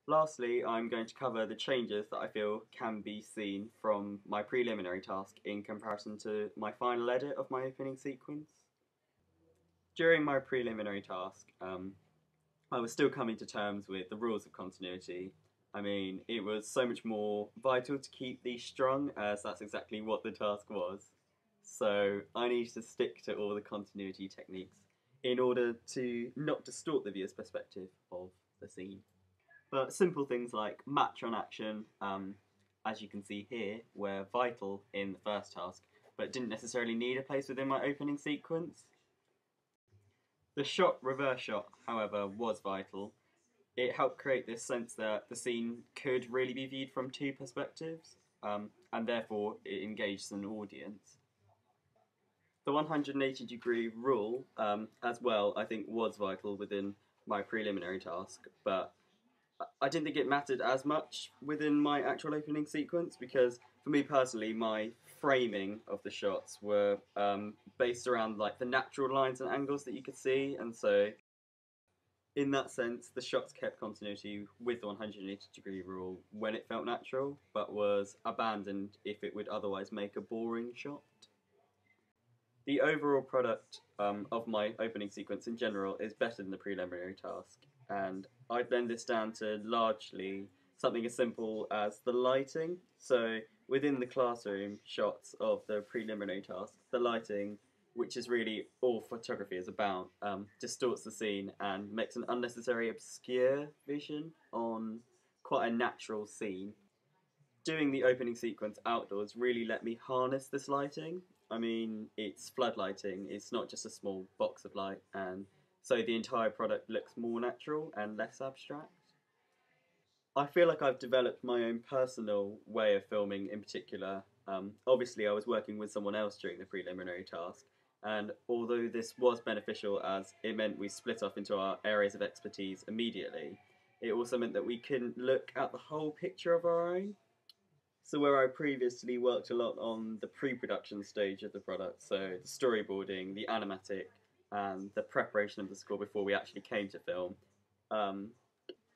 Lastly, I'm going to cover the changes that I feel can be seen from my preliminary task in comparison to my final edit of my opening sequence. During my preliminary task, I was still coming to terms with the rules of continuity. I mean, it was so much more vital to keep these strung, as that's exactly what the task was. So I needed to stick to all the continuity techniques in order to not distort the viewer's perspective of the scene. But simple things like match on action, as you can see here, were vital in the first task, but didn't necessarily need a place within my opening sequence. The reverse shot, however, was vital. It helped create this sense that the scene could really be viewed from two perspectives, and therefore it engaged an audience. The 180-degree rule, as well, I think was vital within my preliminary task, but I didn't think it mattered as much within my actual opening sequence because, for me personally, my framing of the shots were based around like the natural lines and angles that you could see, and so in that sense, the shots kept continuity with the 180-degree rule when it felt natural, but was abandoned if it would otherwise make a boring shot. The overall product of my opening sequence in general is better than the preliminary task, and I'd blend this down to largely something as simple as the lighting. So within the classroom shots of the preliminary task, the lighting, which is really all photography is about, distorts the scene and makes an unnecessary obscure vision on quite a natural scene. Doing the opening sequence outdoors really let me harness this lighting. I mean, it's flood lighting, it's not just a small box of light, and so the entire product looks more natural and less abstract. I feel like I've developed my own personal way of filming in particular. Obviously, I was working with someone else during the preliminary task, and although this was beneficial as it meant we split off into our areas of expertise immediately, it also meant that we couldn't look at the whole picture of our own. So where I previously worked a lot on the pre-production stage of the product, so the storyboarding, the animatic, and the preparation of the score before we actually came to film, um,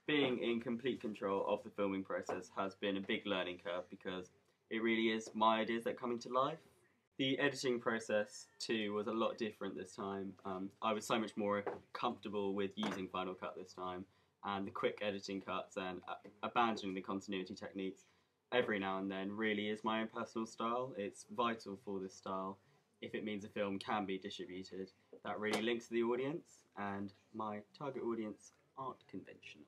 being in complete control of the filming process has been a big learning curve because it really is my ideas that come into life. The editing process too was a lot different this time. I was so much more comfortable with using Final Cut this time, and the quick editing cuts and abandoning the continuity techniques every now and then really is my own personal style. It's vital for this style if it means a film can be distributed. That really links to the audience, and my target audience aren't conventional.